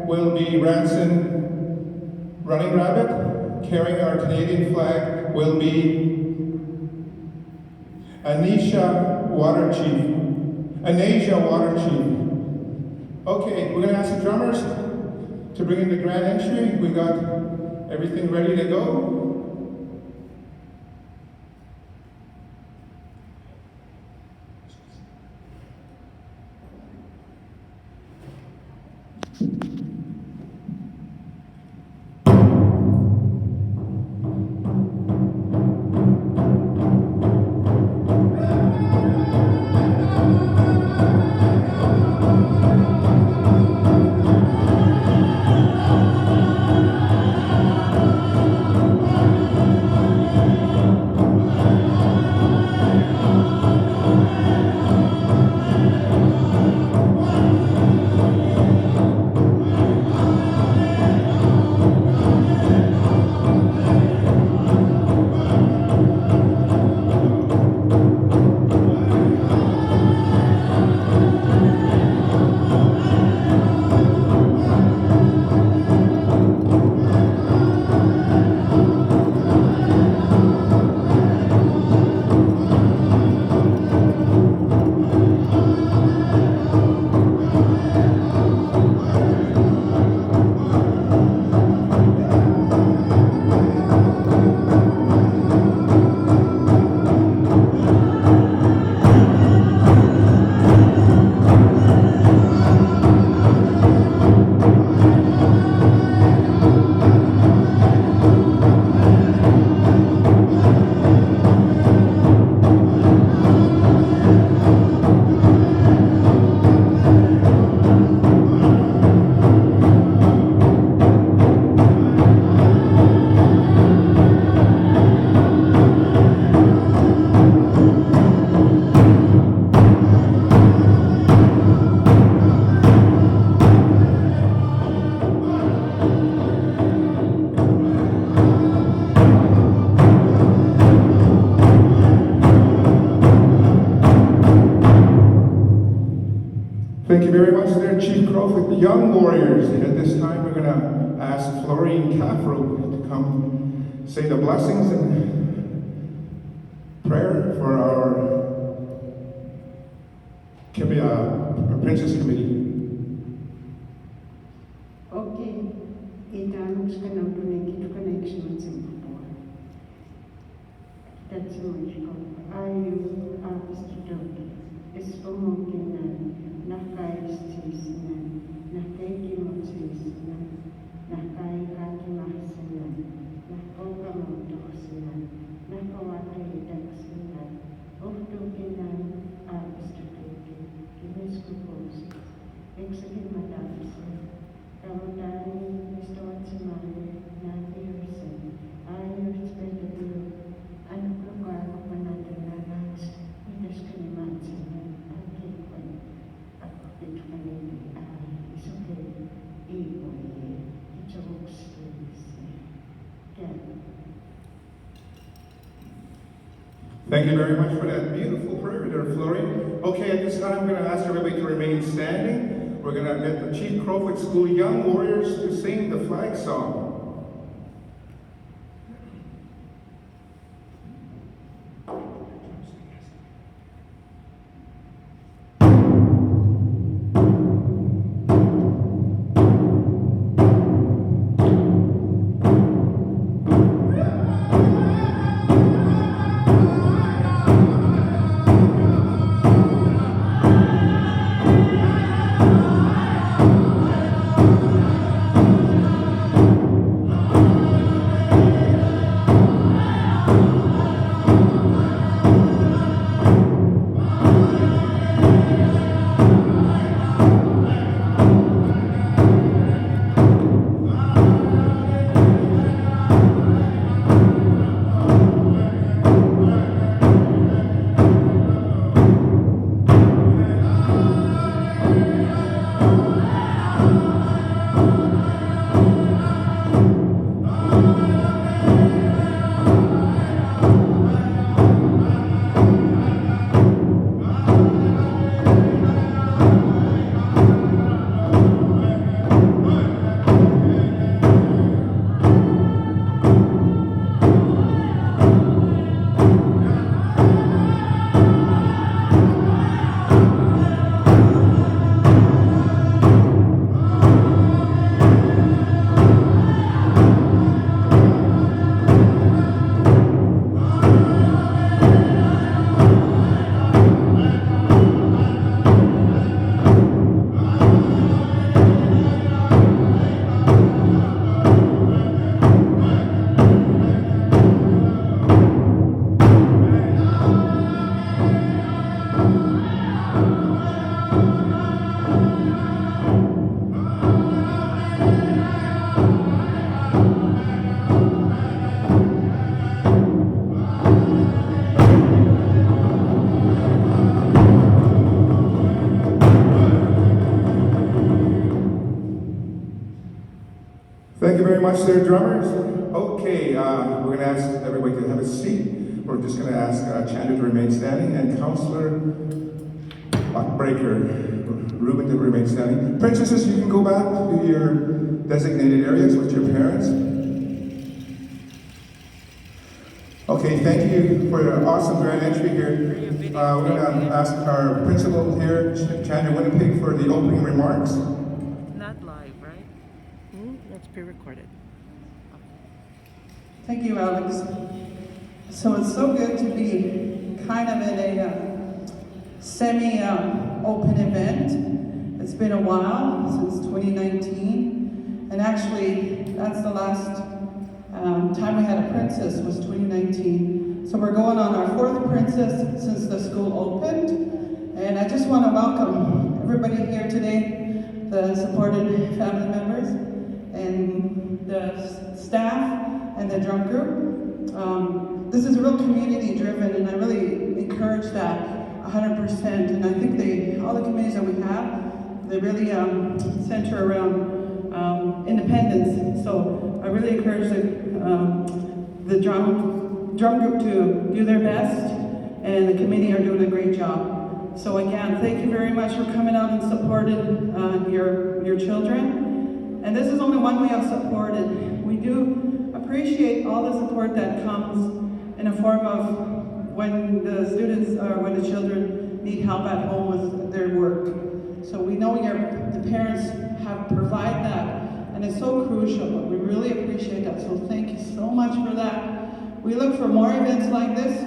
will be Ranson Running Rabbit. Carrying our Canadian flag will be Anisha Water Chief. Anasia Water Chief. Okay, we're going to ask the drummers to bring in the grand entry. We got everything ready to go. Thank you very much there, Chief Crowfoot. The young warriors, at this time we're going to ask Florine Caffro to come say the blessings and prayer for our Princess Committee. Okay, kita sekarang punya connection macam apa? That's much good. Ayu institute is pemungkinan nakaistisna, nakaikimutisna, nakaikatimasna, nakokamutusna, nakawataidaksna, oftukinan institute, kineskuposis, exekimatavisa, kamutani istoatsimale, nakiusin, ayuspetabilu, anukukakupanadananas, itaskanimatsin. Thank you very much for that beautiful prayer there, Florine. Okay, at this time, I'm going to ask everybody to remain standing. We're going to get the Chief Crowfoot School Young Warriors to sing the flag song. Thank you very much there, drummers. Okay, we're going to ask everybody to have a seat. We're just going to ask Chandra to remain standing and Counselor Lockbreaker Ruben to remain standing. Princesses, you can go back to your designated areas with your parents. Okay, thank you for your awesome grand entry here. We're going to ask our principal here, Chandra Winnipeg, for the opening remarks. Not live, right? That's pre-recorded. Thank you, Alex. So it's so good to be kind of in a semi-open event. It's been a while, since 2019. And actually, that's the last time we had a princess was 2019. So we're going on our 4th princess since the school opened. And I just want to welcome everybody here today, the supported family members, and the staff, and the drum group. This is real community driven, and I really encourage that 100%. And I think all the communities that we have, they really center around independence. So I really encourage the drum group to do their best, and the committee are doing a great job. So again, thank you very much for coming out and supporting your children. And this is only one way of supporting. We do appreciate all the support that comes in a form of when the students or when the children need help at home with their work. So we know the parents have provided that, and it's so crucial, but we really appreciate that. So thank you so much for that. We look for more events like this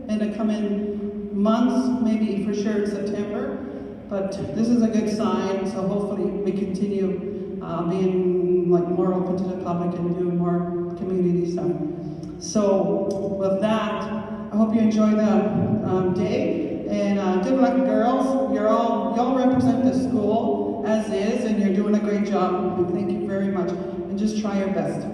in the coming months, maybe for sure in September, but this is a good sign, so hopefully we continue being more open to the public and doing more community stuff. So with that, I hope you enjoy the day, and good luck, girls. Y'all represent the school as is, and you're doing a great job. And thank you very much, and just try your best.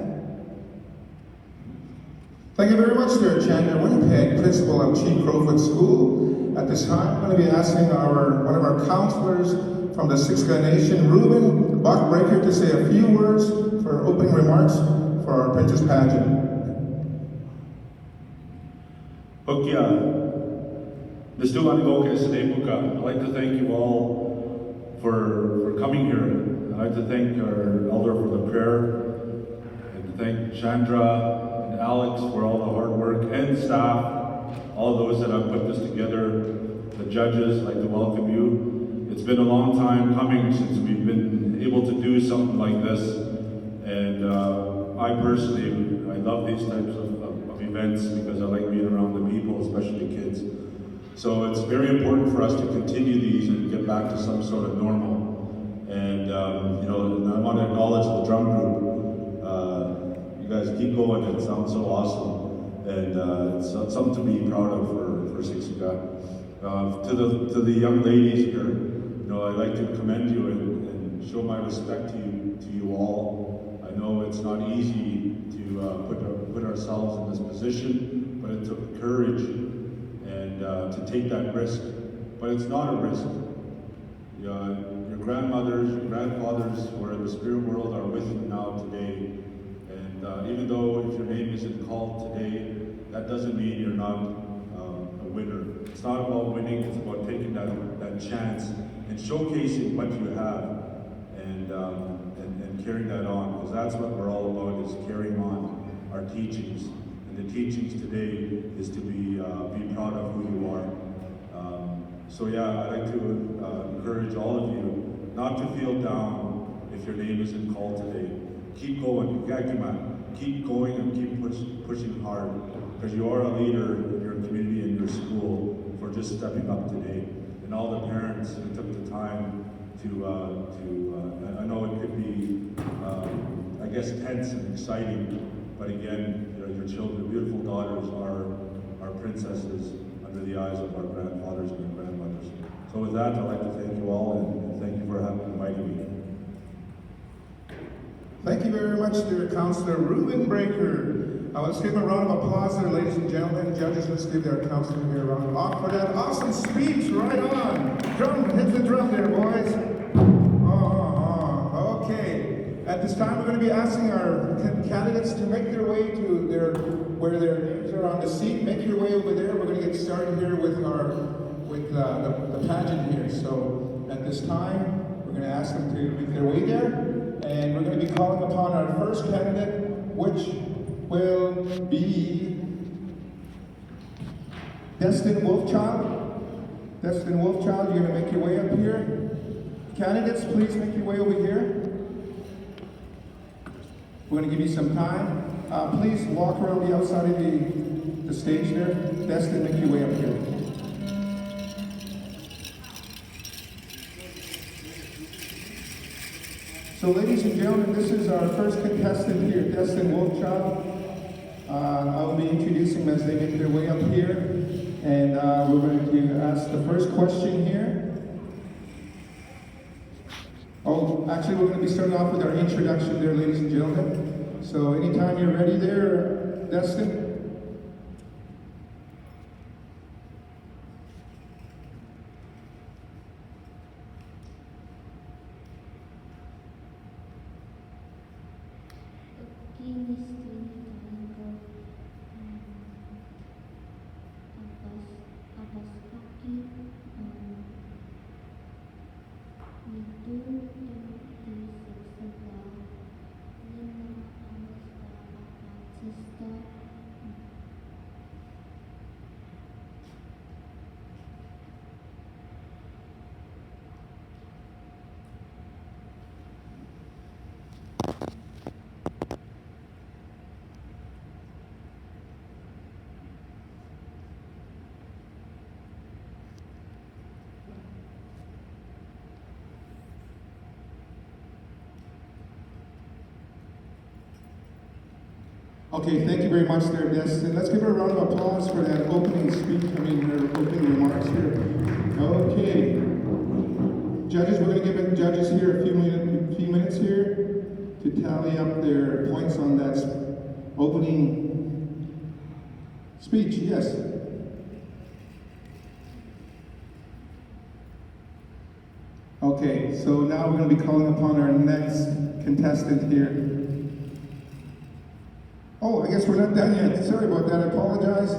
Thank you very much, there, Chandra Winnipeg, principal of Chief Crowfoot School. At this time, I'm going to be asking one of our counselors from the Siksika Nation, Ruben Bachbreaker, to say a few words for opening remarks for our Princess Pageant. I'd like to thank you all for coming here. I'd like to thank our elder for the prayer, and to thank Chandra and Alex for all the hard work, and staff, all those that have put this together, the judges. I'd like to welcome you. It's been a long time coming since we've been able to do something like this, and I personally, I love these types of events because I like being around the people, especially kids. So it's very important for us to continue these and get back to some sort of normal. And and I want to acknowledge the drum group. You guys keep going. It sounds so awesome, and it's something to be proud of for Siksika. To the young ladies here, I'd like to commend you and show my respect to you all. I know it's not easy to put ourselves in this position, but it took courage and to take that risk. But it's not a risk. Your grandmothers, your grandfathers who are in the spirit world are with you now today. And even though if your name isn't called today, that doesn't mean you're not a winner. It's not about winning, it's about taking that chance and showcasing what you have and carrying that on, because that's what we're all about, is carrying on our teachings. And the teachings today is to be proud of who you are. I'd like to encourage all of you not to feel down if your name isn't called today. Keep going, keep going and keep pushing hard, because you are a leader in your community and your school for just stepping up today. And all the parents who took the time I know it could be, tense and exciting, but again, your children, beautiful daughters, are princesses under the eyes of our grandfathers and our grandmothers. So with that, I'd like to thank you all, and thank you for inviting me. Thank you very much, dear Counselor Ruben Breaker. Let's give him a round of applause there, ladies and gentlemen. Judges, let's give our counselor here a round of applause for that awesome speech. Right on. Drum, hit the drum there, boys. Okay. At At this time, we're going to be asking our candidates to make their way to where their names are on the seat. Make your way over there. We're going to get started here with the pageant here. So at this time, we're going to ask them to make their way there, and we're going to be calling upon our first candidate, which will be Destin Wolfchild. Destin Wolfchild, you're going to make your way up here. Candidates, please make your way over here. We're going to give you some time. Please walk around the outside of the stage there. Destin, make your way up here. So ladies and gentlemen, this is our first contestant here, Destin Wolfchild. I'll be introducing them as they make their way up here. And we're going to ask the first question here. Oh, actually, we're going to be starting off with our introduction there, ladies and gentlemen. So anytime you're ready there, Destin. Okay, thank you very much there, Destin. Let's give her a round of applause for that opening speech, her opening remarks here. Okay. Judges, we're going to give the judges here a few minutes here to tally up their points on that opening speech. Yes. Okay, so now we're going to be calling upon our next contestant here. Oh, I guess we're not done yet. Sorry about that. I apologize.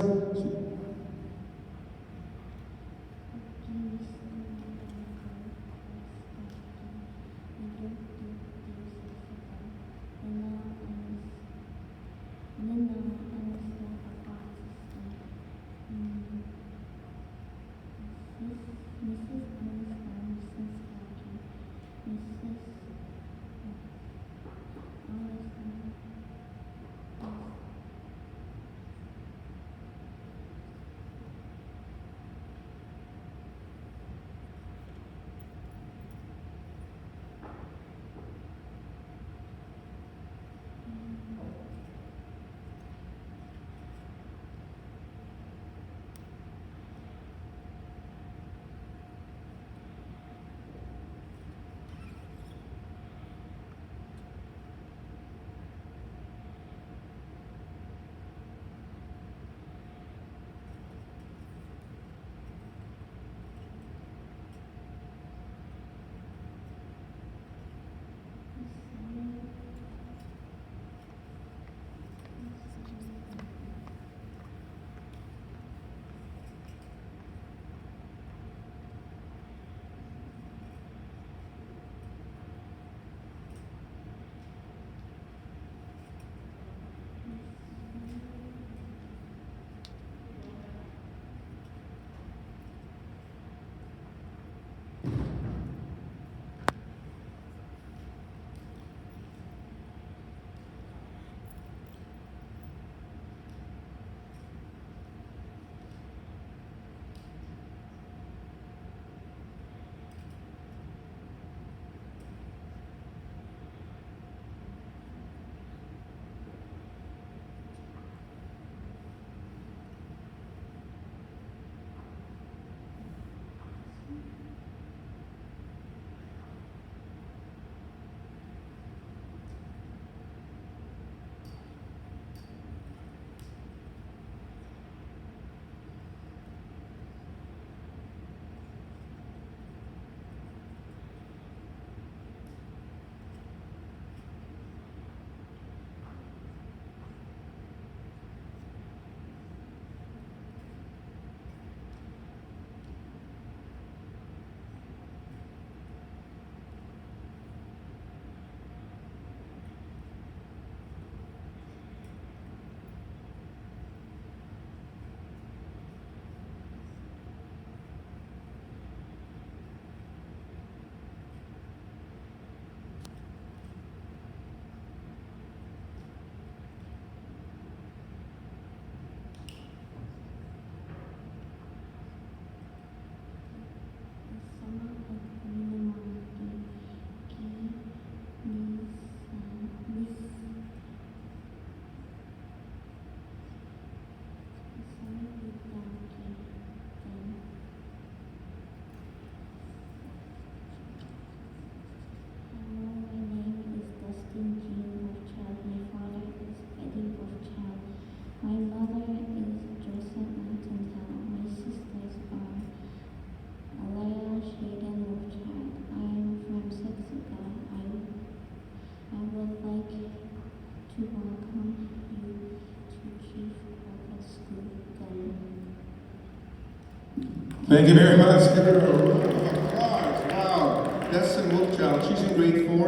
Thank you very much. Give her a round of applause. Wow. Destin Wolfchild. She's in grade 4,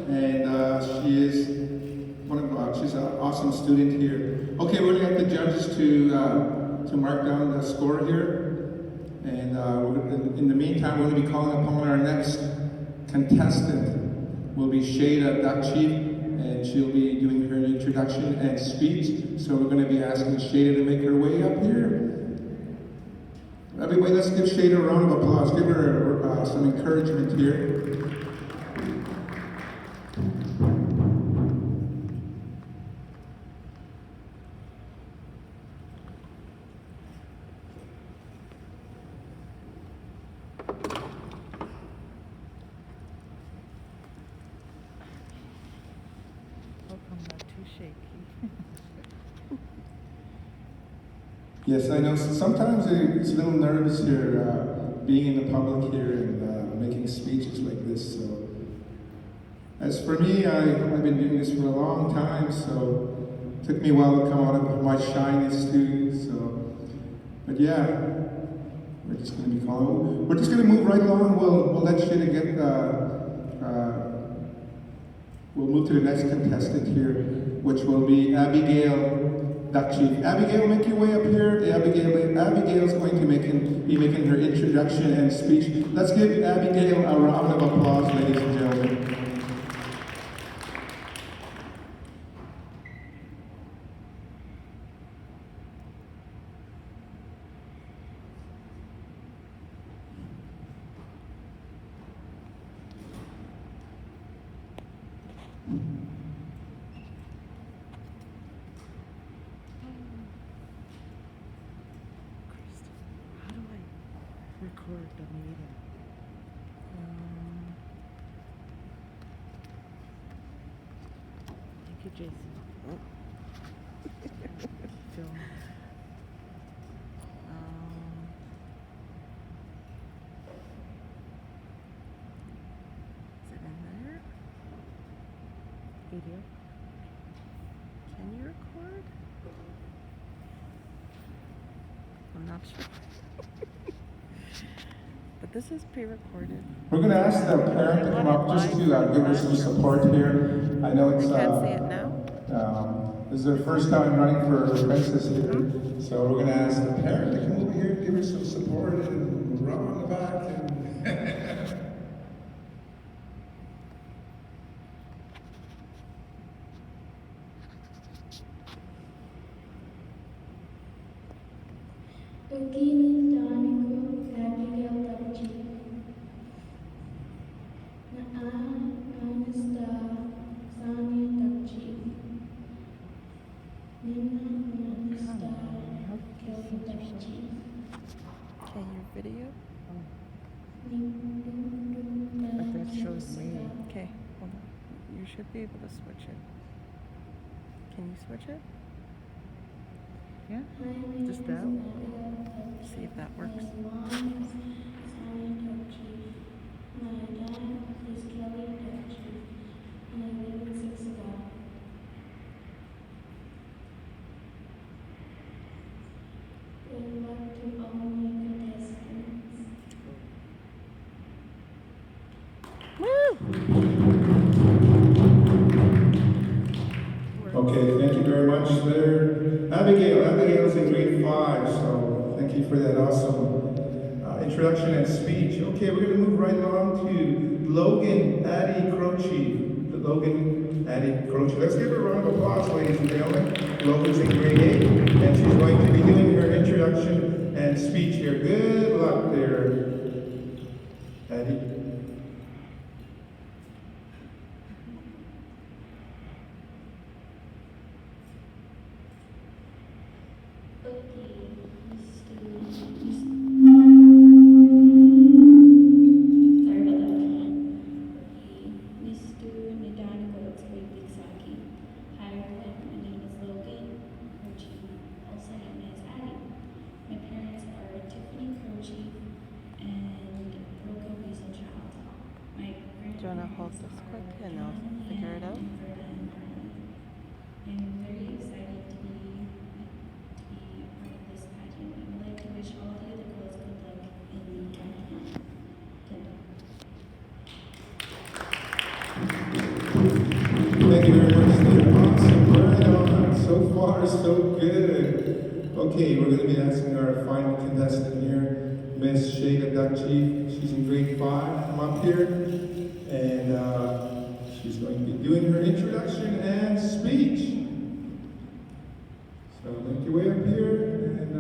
and she is she's an awesome student here. Okay, we're going to get the judges to mark down the score here. And in the meantime, we're going to be calling upon our next contestant. Will be Shada Duck Chief, and she'll be doing her introduction and speech. So we're going to be asking Shada to make her way up here. Everybody, let's give Shada a round of applause. Give her some encouragement here. Hope I'm not too shaky. Yes, I know. Sometimes it's a little nervous here, being in the public here and making speeches like this. So, as for me, I've been doing this for a long time, so it took me a while to come out of my shyness too. So, but yeah, we're just going to be calling. We're just going to move right along. We'll let Shada get. We'll move to the next contestant here, which will be Abigail Duck Chief. Abigail, make your way up here. Abigail's going to be making her introduction and speech. Let's give Abigail a round of applause, ladies and gentlemen. How do I record the meeting? Thank you, Jason. Film. Is it in there? Video. Can you record? I'm not sure. But this is pre-recorded. We're going to ask the parent to come up just to give her some support here. I know it's. They can't see it now. This is their first time running for princess here, so we're going to ask the parent to come over here and give her some support and rub on the back. And Begin Danico Abigail Dutchy. Anasta Sanya Dutchy. Nina Anasta Kelly Dutchy. Okay, your video? But that shows me. Okay, hold on. You should be able to switch it. Can you switch it? Yeah? Just that? See if that works. My dad is Kelly Dutchy, and I live in Sixaga. Good luck to all my contestants. okay, thank you very much there. Abigail's in grade 5, so thank you for that awesome introduction and speech. Okay, we're going to move right along to Logan Addie Croce. Logan Addie Croce. Let's give her a round of applause, ladies and gentlemen. Logan's in grade 8, and she's going to be doing her introduction and speech here. Good luck there, Addie. Do you want to hold this quick and I'll figure it out? I'm very excited to be a part of this pageant. I would like to wish all the other girls good luck you very much, Steve. Awesome. Right on. So far, so good. Okay, we're going to be asking our final contestant here, Miss Shayla Duck Chief. She's in grade 5. Come up here. And she's going to be doing her introduction and speech. So make your way up here. And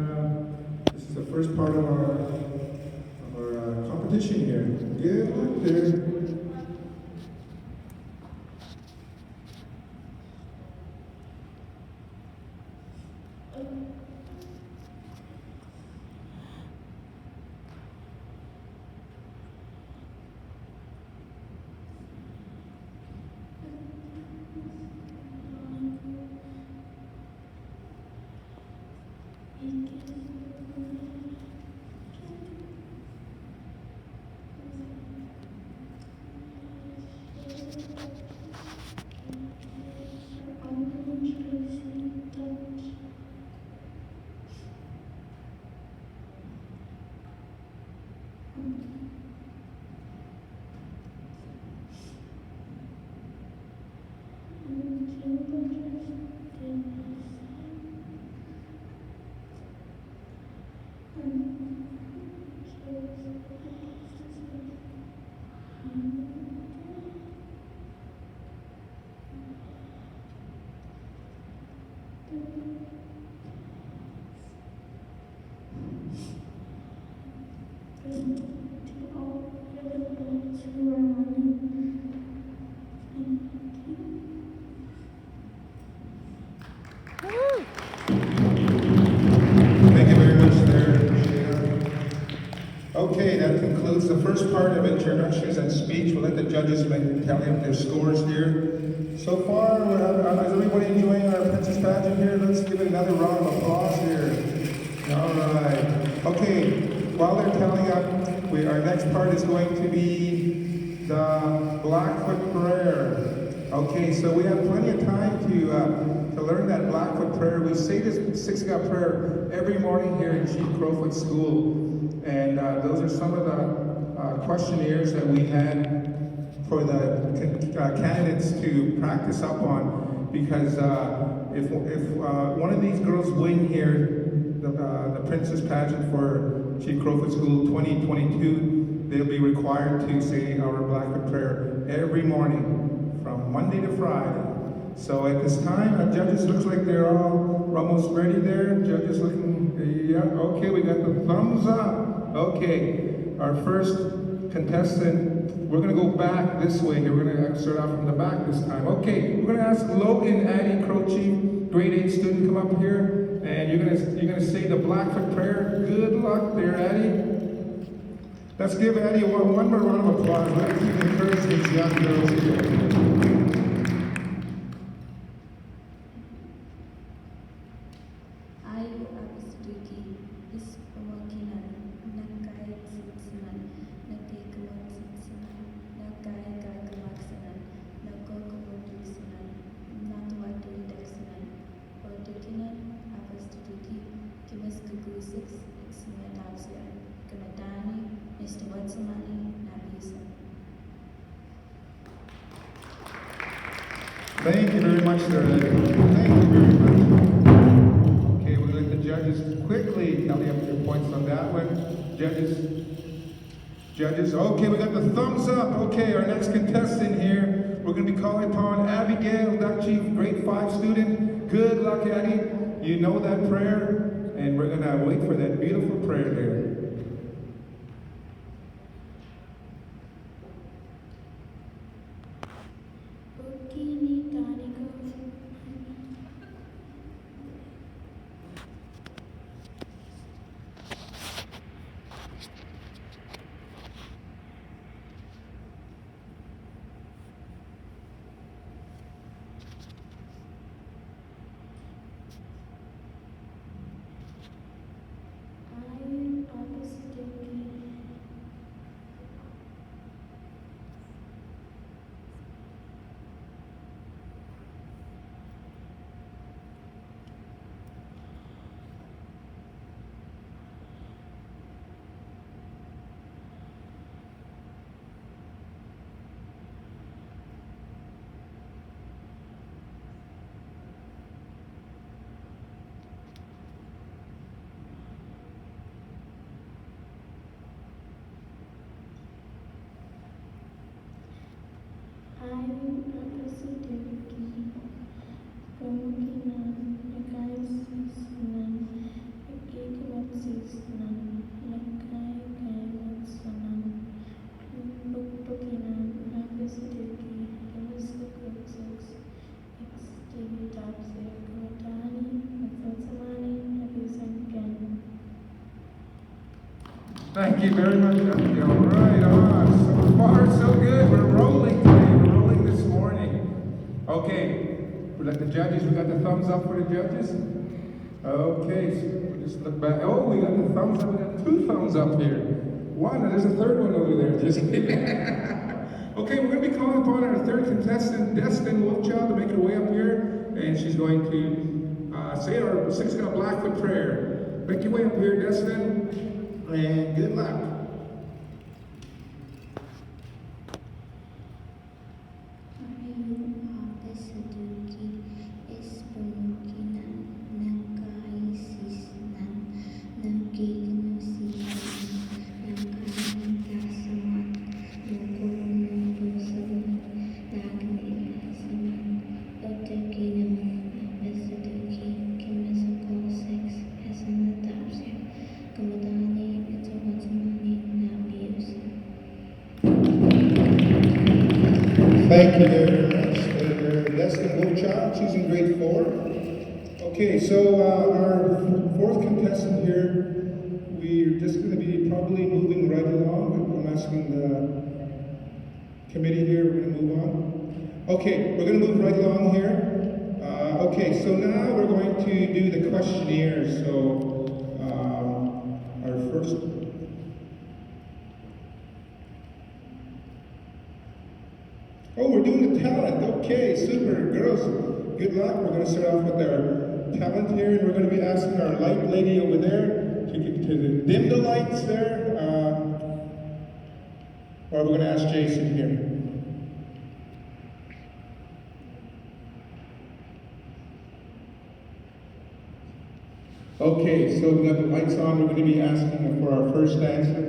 this is the first part of our competition here. Good luck there. Thank you very much there, Shayla. Okay, that concludes the first part of introductions and speech. We'll let the judges tally up their scores here. So far, is everybody enjoying our Princess Pageant here? Let's give it another round of applause here. All right. Okay, while they're tallying up, our next part is going to be the Blackfoot Prayer. Okay, so we have plenty of time to learn that Blackfoot Prayer. We say this Six God Prayer every morning here in Chief Crowfoot School. And those are some of the questionnaires that we had for the candidates to practice up on. Because if one of these girls win here, the Princess Pageant for Chief Crowfoot School 2022, they'll be required to say our Blackfoot Prayer every morning from Monday to Friday. So at this time, our judges looks like they're almost ready there. Judges looking, yeah, okay, we got the thumbs up. Okay, our first contestant, we're gonna go back this way here. We're gonna start off from the back this time. Okay, we're gonna ask Logan Addie, Crow Chief, grade 8 student, come up here, and you're gonna say the Blackfoot Prayer. Good luck there, Addie. Let's give Addie one more round of applause. Let's encourage these young girls here. Thank you very much, sir. Thank you very much. Okay, we'll let the judges quickly tally up their points on that one. Judges, okay, we got the thumbs up. Okay, our next contestant here, we're going to be calling upon Abigail, Duck Chief, grade 5 student. Good luck, Addie. You know that prayer, and we're going to wait for that beautiful prayer there. I, Thank you very much, Jackie. All right, so far so good. We're rolling today. We're rolling this morning. Okay, we got the judges. We got the thumbs up for the judges. Okay, so we'll just look back. Oh, we got the thumbs up. We got 2 thumbs up here. One, and there's a third one over there. Just okay, we're going to be calling upon our third contestant, Destin Wolfchild, to make her way up here, and she's going to say our 6 Blackfoot prayer. Make your way up here, Destin. And good luck. Thank you very much. Destin Wolfchild, she's in grade 4. Okay, so our 4th contestant here, we're just going to be probably moving right along. I'm asking the committee here, we're going to move on. Okay, we're going to move right along here. Okay, so now we're going to do the questionnaire. So our first... Oh, we're doing the talent. Okay, super. Girls, good luck. We're going to start off with our talent here, and we're going to be asking our light lady over there to dim the lights there. Or we're going to ask Jason here. Okay, so we got the lights on. We're going to be asking for our first dancer.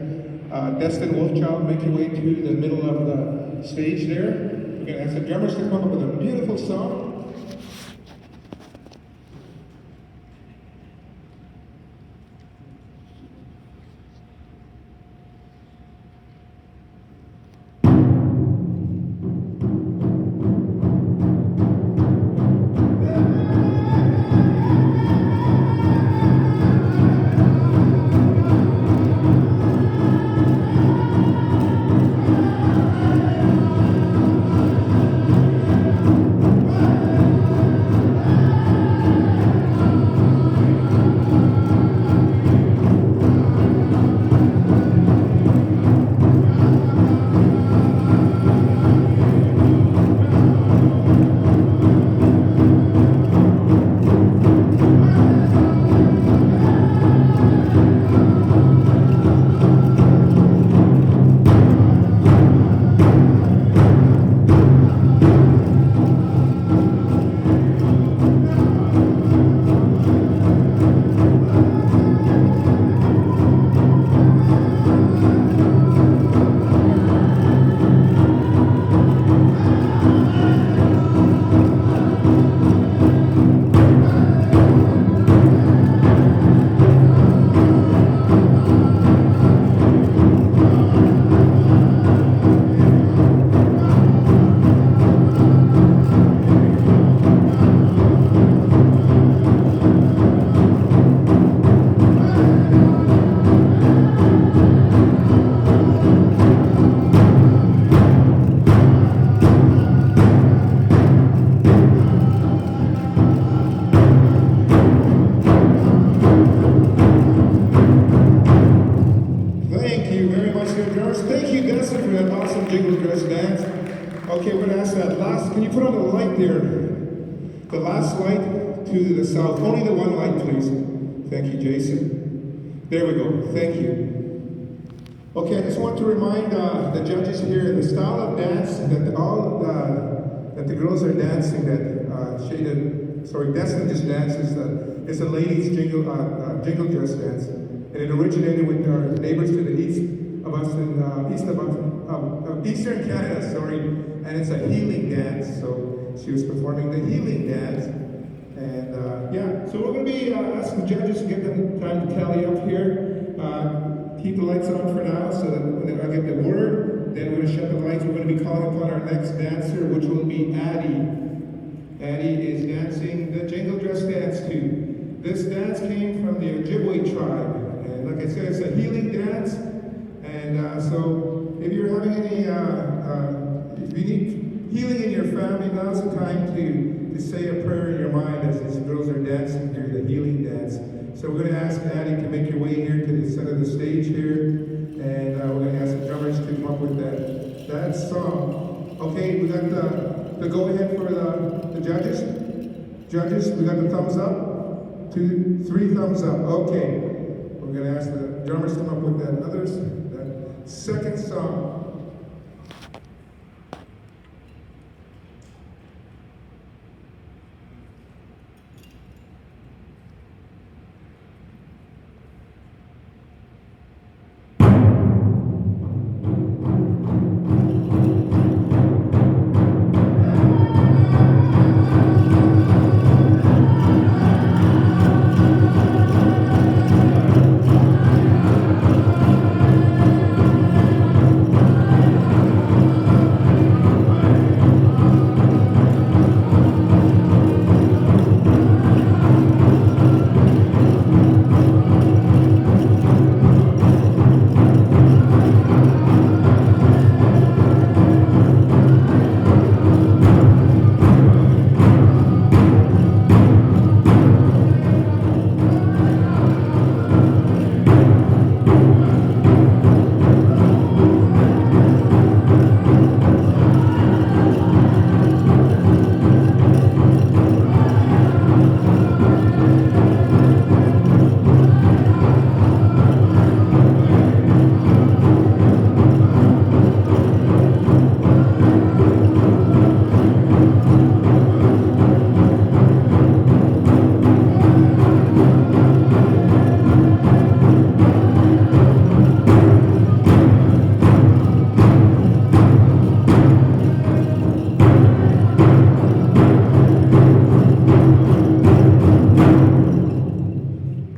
Destin Wolfchild, make your way to the middle of the stage there. We're going to ask the drummers to come up with a beautiful song. Okay, we're going to ask that last, can you put on the light there? The last light to the south. Only the one light, please. Thank you, Jason. There we go. Thank you. Okay, I just want to remind the judges here, the style of dance that that the girls are dancing, that Destin just dances, it's a ladies' jingle dress dance. And it originated with our neighbors to the east of us, Eastern Canada, and it's a healing dance, so she was performing the healing dance. And so we're going to be asking judges to get them time to tally up here. Keep the lights on for now, so that when I get the word, then we're going to shut the lights. We're going to be calling upon our next dancer, which will be Addie. Addie is dancing the jingle dress dance too. This dance came from the Ojibwe tribe, and like I said, it's a healing dance. And so if you're having any, if you need healing in your family, now's the time to say a prayer in your mind as these girls are dancing here, the healing dance. So we're going to ask Addie to make your way here to the center of the stage here. And we're going to ask the drummers to come up with that song. Okay, we got the go-ahead for the judges. Judges, we got the thumbs up. 2, 3 thumbs up. Okay. We're going to ask the drummers to come up with that second song.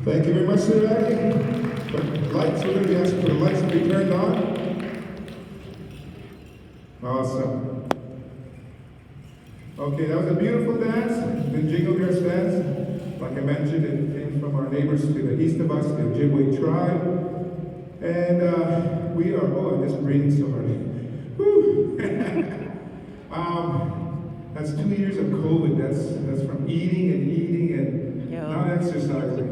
Thank you very much, Sir Addie. Lights, we're going to be asking for the lights to be turned on. Awesome. Okay, that was a beautiful dance, the jingle dress dance. Like I mentioned, it came from our neighbors to the east of us, the Ojibwe tribe. And we are, oh, I'm just breathing so hard. Whew. That's 2 years of COVID. That's from eating and not exercising.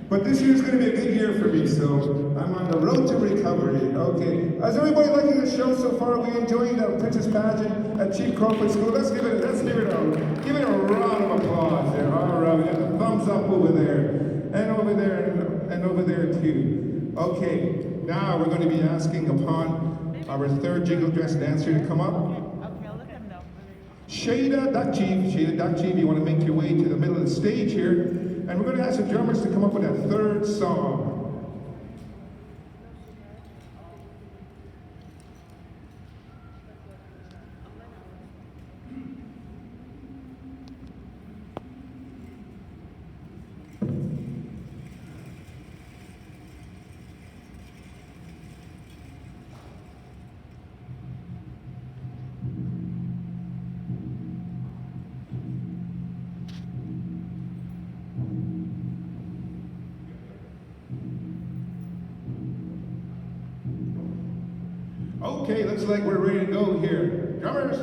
But this year's going to be a good year for me, so I'm on the road to recovery. Okay, is everybody liking the show so far? Are we enjoying the Princess Pageant at Chief Crowfoot School? Let's give it a round of applause there. All right, we got the thumbs up over there, and over there, and over there too. Okay, now we're going to be asking upon our third jingle dress dancer to come up. Okay, I'll let them know. Shada Duck Chief, you want to make your way to the middle of the stage here. And we're going to ask the drummers to come up with that third song. Okay, looks like we're ready to go here. Drummers,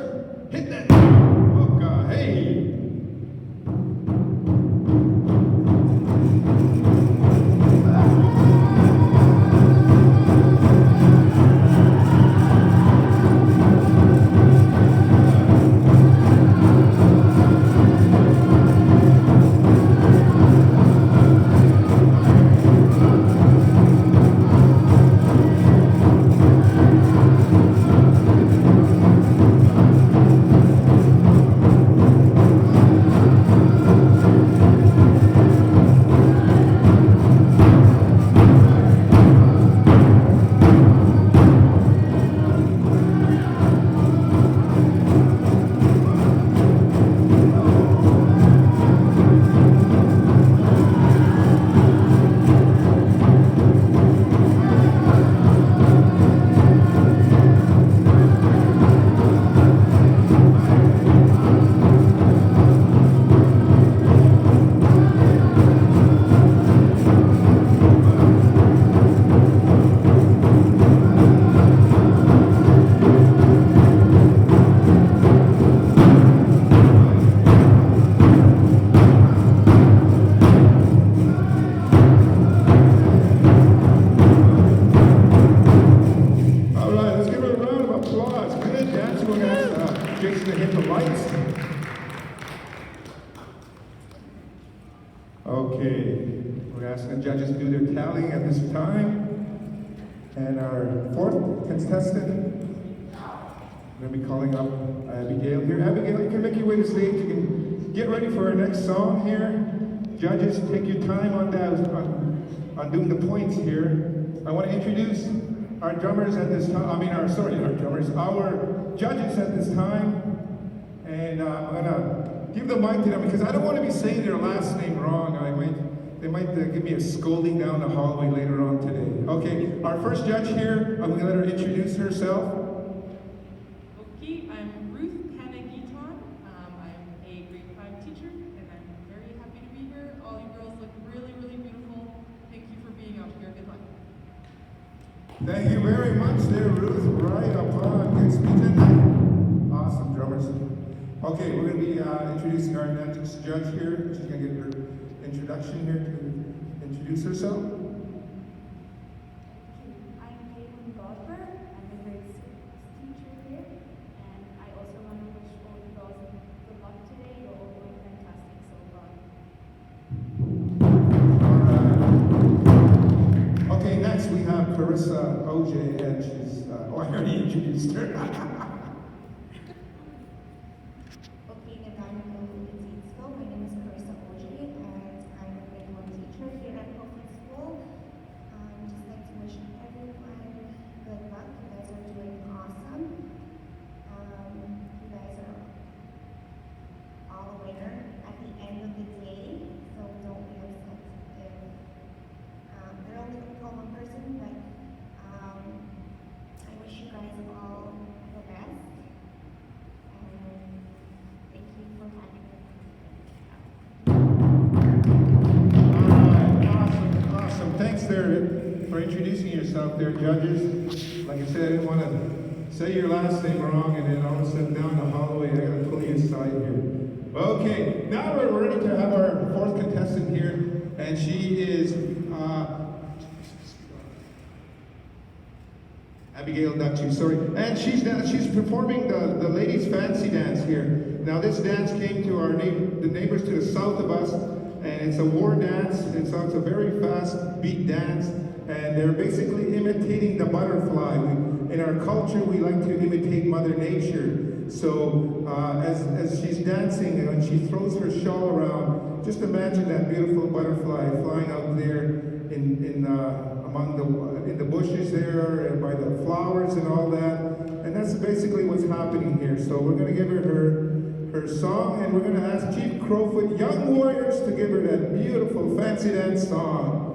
hit that. Oh, hey. Okay, we're asking the judges to do their tallying at this time. And our fourth contestant, I'm going to be calling up Abigail here. Abigail, you can make your way to the stage. You can get ready for our next song here. Judges, take your time on that, on doing the points here. I want to introduce our drummers at this time. Our judges at this time. And I'm going to give the mic to them because I don't want to be saying their last name wrong. They might give me a scolding down the hallway later on today. Okay, our first judge here, I'm going to let her introduce herself. Okay, I'm Ruth Panagiton. I'm a grade 5 teacher, and I'm very happy to be here. All you girls look really, really beautiful. Thank you for being out here. Good luck. Thank you very much there, Ruth. Right upon. Good speech and awesome drummers. Okay, we're going to be introducing our next judge here. She's going to get her introduction here to introduce herself. I'm Caitlin Godber. I'm a grade 6 teacher here, and I also want to wish all you girls good luck today. You're all doing fantastic so far. All right. Okay, next we have Carissa OJ, and she's, I already introduced her. Okay, my name is Carissa OJ, and I'm a grade 1 teacher here at Crowfoot School. Just like to wish everyone good luck. You guys are doing awesome. You guys are all a winner at the end of the day, so don't be upset if they're only going to call one person, but I wish you guys all the best. And thank you for having me. Awesome. Thanks there for introducing yourself there, judges. Like I said, I didn't want to say your last name wrong and then all of a sudden down the hallway, I got to pull you aside here. Okay, now we're ready to have our fourth contestant here, and she is Abigail Dutchy, sorry. And she's performing the ladies' fancy dance here. Now this dance came to the neighbors to the south of us, and it's a war dance, and so it's a very fast beat dance, and they're basically imitating the butterfly. In our culture, we like to imitate Mother Nature. So as she's dancing, and when she throws her shawl around, just imagine that beautiful butterfly flying out there in the bushes there, and by the flowers and all that. And that's basically what's happening here. So we're going to give her song, and we're going to ask Chief Crowfoot Young Warriors to give her that beautiful fancy dance song.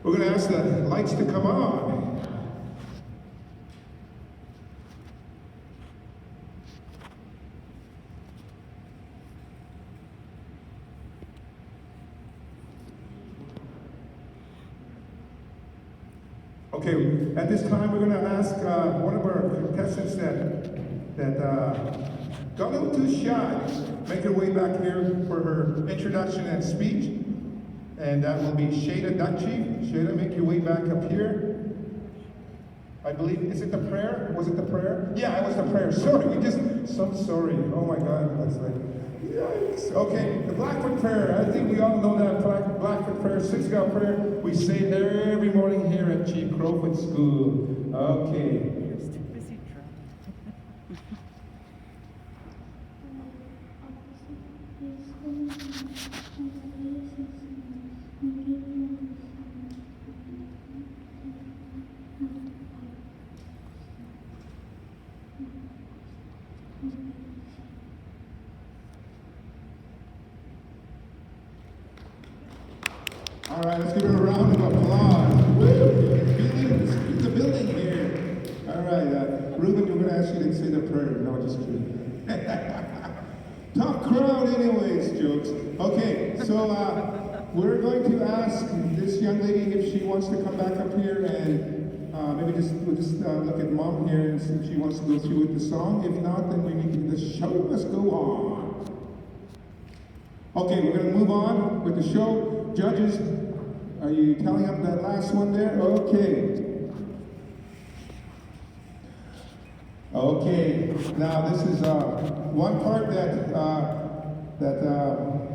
We're going to ask the lights to come on. Okay, at this time we're going to ask one of our contestants that got a little too shy, make her way back here for her introduction and speech. And that will be Shada Duckchief. Shada, make your way back up here. I believe, is it the prayer? Was it the prayer? Yeah, it was the prayer. Sorry, so sorry. Oh my God, that's like, yikes. Okay, the Blackfoot prayer. I think we all know that Blackfoot prayer, 6-Gal prayer. We say it every morning here at Chief Crowfoot School. Okay. You're too busy drumming. All right, let's give her a round of applause. Woo! It's the building here. All right, Ruben, we're going to ask you to say the prayer. No, just kidding. Tough crowd anyways, jokes. Okay, so we're going to ask this young lady if she wants to come back up here and maybe we'll just look at Mom here and see if she wants to go through with the song. If not, then we need to, the show must go on. Okay, we're going to move on with the show. Judges, are you telling up that last one there? Okay. Okay, now this is one part that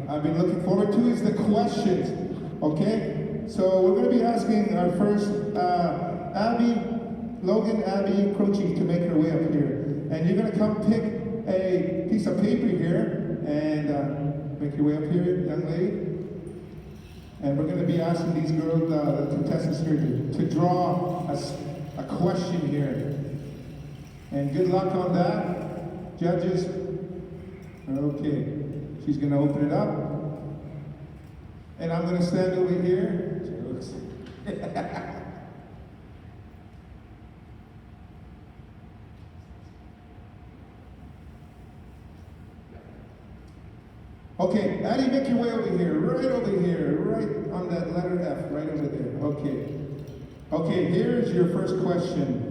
I've been looking forward to is the questions. Okay, so we're going to be asking our first Logan Abby Croce to make her way up here, and you're going to come pick a piece of paper here and make your way up here, young lady. And we're going to be asking these girls, the contestants here, to draw a question here. And good luck on that, judges. Okay, she's going to open it up. And I'm going to stand over here. Okay, Addie, make your way over here, right on that letter F, right over there. Okay. Okay, here's your first question.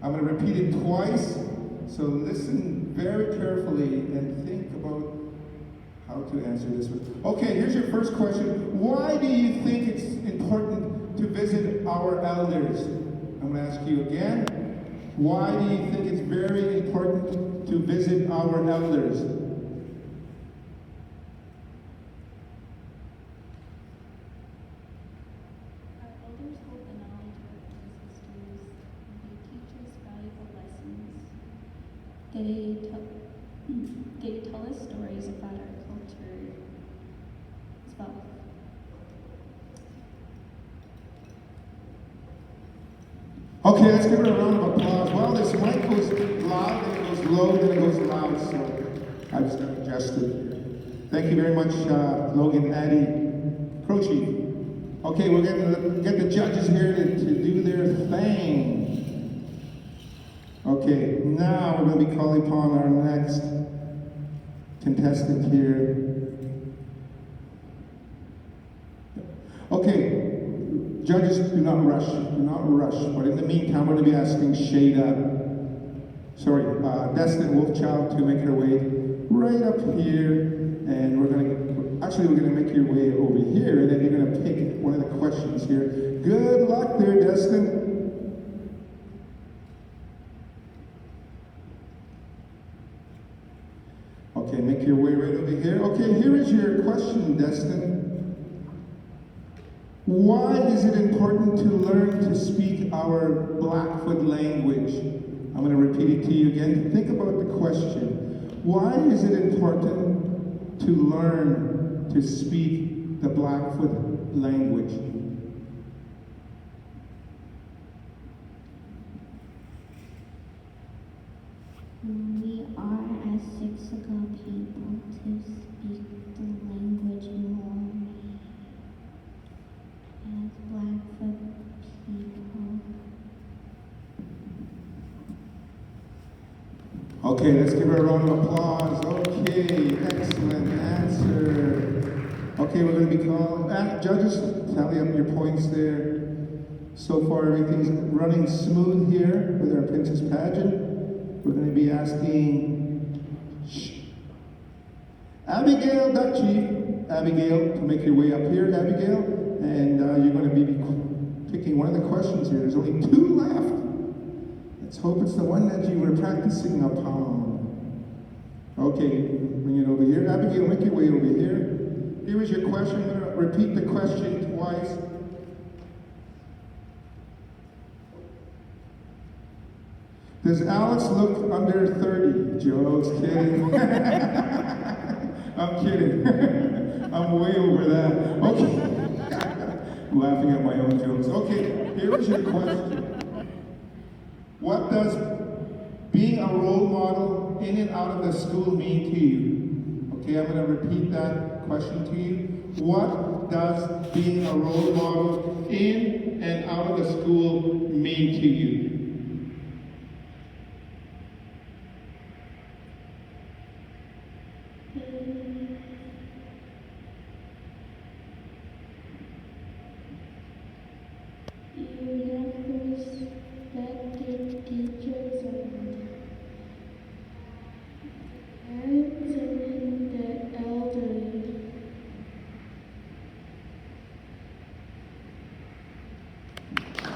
I'm going to repeat it twice, so listen very carefully and think about how to answer this one. Okay, here's your first question. Why do you think it's important to visit our elders? I'm going to ask you again. Why do you think it's very important to visit our elders? They tell us stories about our culture as well. Okay, let's give her a round of applause. Well, this mic goes loud, then it goes low, then it goes loud, so I just adjusted here. Thank you very much, Logan Addie Croce. Okay, we're going to get the judges here to do their thing. Okay, now we're going to be calling upon our next contestant here. Okay, judges, do not rush, But in the meantime, we're going to be asking Destin Wolfchild to make her way right up here. And we're going to make your way over here, and then you're going to pick one of the questions here. Good luck there, Destin. Okay, make your way right over here. Okay, here is your question, Destin. Why is it important to learn to speak our Blackfoot language? I'm going to repeat it to you again. Think about the question. Why is it important to learn to speak the Blackfoot language? We are as 6-Gal people to speak the language more as Blackfoot people. Okay, let's give her a round of applause. Okay, excellent answer. Okay, we're going to be calling judges. Tally up your points there. So far, everything's running smooth here with our Princess Pageant. We're going to be asking Abigail, Duck Chief, Abigail, to make your way up here, Abigail, and you're going to be picking one of the questions here. There's only 2 left. Let's hope it's the one that you were practicing upon. Okay, bring it over here. Abigail, make your way over here. Here is your question. I'm going to repeat the question twice. Does Alex look under 30? Jokes, kidding. I'm kidding. I'm way over that. Okay. I'm laughing at my own jokes. Okay, here is your question. What does being a role model in and out of the school mean to you? Okay, I'm going to repeat that question to you. What does being a role model in and out of the school mean to you?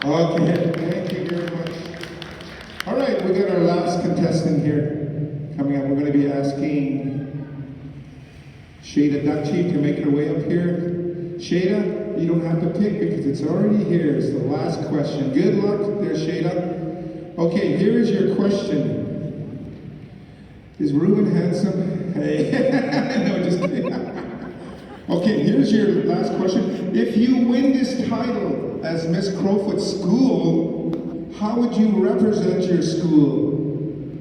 Okay, thank you very much. All right, we got our last contestant here coming up. We're going to be asking Shada Duck Chief to make her way up here. Shada, you don't have to pick because it's already here. It's the last question. Good luck there, Shada. Okay, here is your question. Is Ruben handsome? Hey, no, just kidding. Okay, here's your last question. If you win this title as Miss Crowfoot School, how would you represent your school?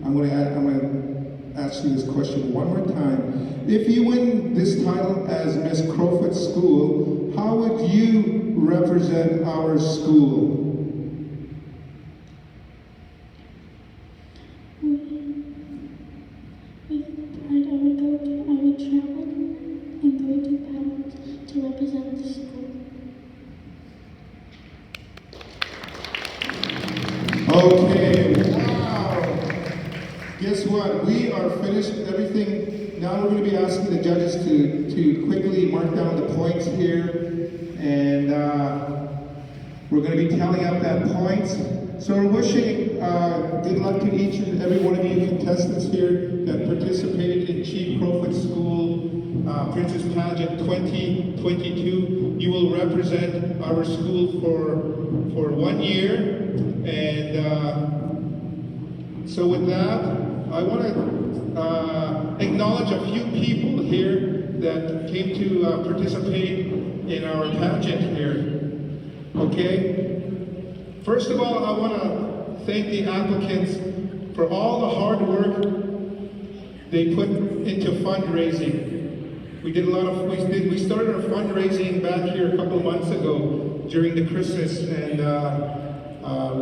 I'm going to ask you this question one more time. If you win this title as Miss Crowfoot School, how would you represent our school? I would travel and go to Pageant to represent the school. Okay, wow. Guess what? We are finished with everything. Now we're going to be asking the judges to quickly mark down the points here. And we're going to be tallying up that points. So we're wishing good luck to each and every one of you contestants here that participated in Chief Crowfoot School Princess Pageant 2022. You will represent our school for 1 year. And so with that, I want to acknowledge a few people here that came to participate in our pageant here. Okay? First of all, I want to thank the applicants for all the hard work they put into fundraising. We started our fundraising back here a couple of months ago during the Christmas, and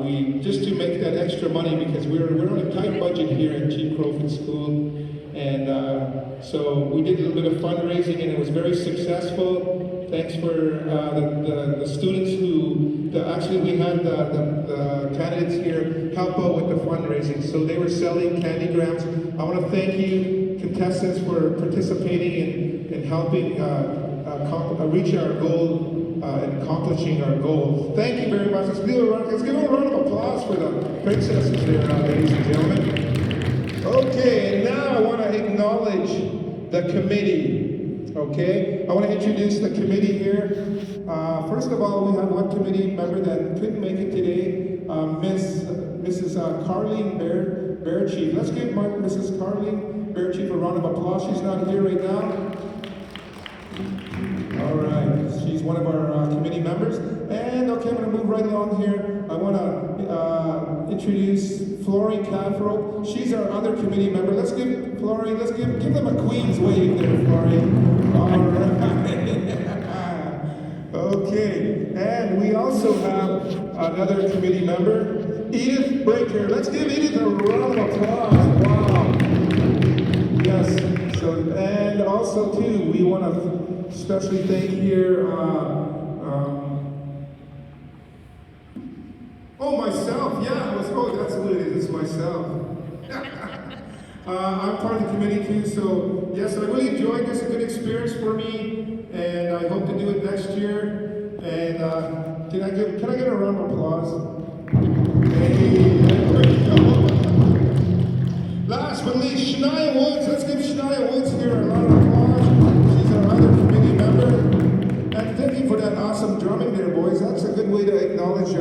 we just to make that extra money because we're on a tight budget here at Chief Crowfoot School, and so we did a little bit of fundraising, and it was very successful. Thanks for the students actually we had the candidates here help out with the fundraising. So they were selling candy grams. I want to thank you, contestants, for participating and helping reach our goal and accomplishing our goal. Thank you very much. Let's give a round of applause for the princesses there, ladies and gentlemen. Okay, and now I want to acknowledge the committee. Okay, I want to introduce the committee here. First of all, we have one committee member that couldn't make it today, Mrs. Carleen Bear Chief. Let's give Mrs. Carleen Bear Chief a round of applause. She's not here right now. All right, she's one of our committee members. And okay, I'm going to move right along here. I want to introduce Florrie Cavro. She's our other committee member. Let's give Florrie, give them a Queen's wave there, Florrie. All right. Okay, and we also have another committee member, Edith Breaker. Let's give Edith a round of applause. Wow. Yes. So, and also too, we want to especially thank here you. So, yes, I really enjoyed this. A good experience for me, and I hope to do it next year. And can I get a round of applause? Hey, there we go. Last but not least, Shania Woods. Let's give Shania Woods here a round of applause. She's our other committee member. And thank you for that awesome drumming there, boys. That's a good way to acknowledge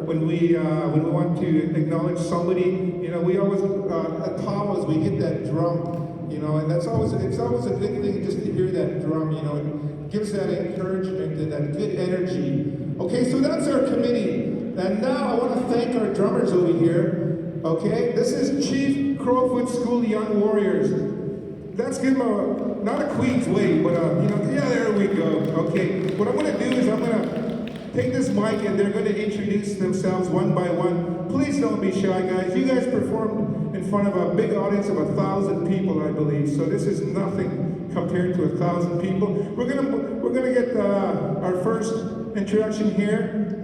when we want to acknowledge somebody. You know, we always at Tawas we hit that drum. You know, and it's always a good thing just to hear that drum. You know, it gives that encouragement and that good energy. Okay, so that's our committee. And now I want to thank our drummers over here. Okay, this is Chief Crowfoot School Young Warriors. Let's give them not a Queen's way, but yeah, there we go. Okay, what I'm going to do is I'm going to take this mic and they're going to introduce themselves one by one. Please don't be shy, guys. You guys performed in front of a big audience of 1,000 people, I believe. So this is nothing compared to 1,000 people. We're gonna get our first introduction here.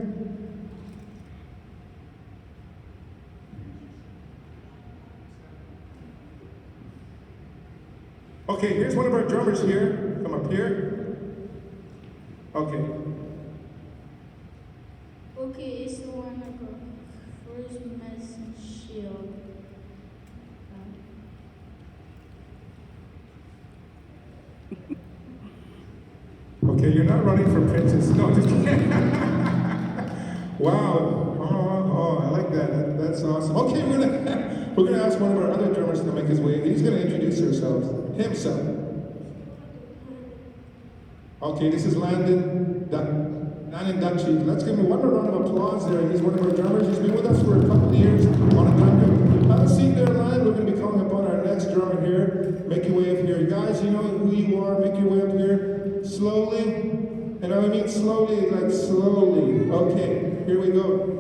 Okay, here's one of our drummers here. Come up here. Okay. Okay, it's the one that got first message shield. Okay, you're not running for princess. No, just kidding. Wow. Oh, I like that. That's awesome. Okay, we're gonna ask one of our other drummers to make his way. He's gonna introduce himself. Okay, this is Landon Dutchie. Let's give him one more round of applause there. He's one of our drummers. He's been with us for a couple of years on a drum. Have a seat there, Landon. We're going to be calling upon our next drummer here. Make your way up here. Guys, you know who you are. Make your way up here slowly. And I mean slowly, like slowly. Okay, here we go.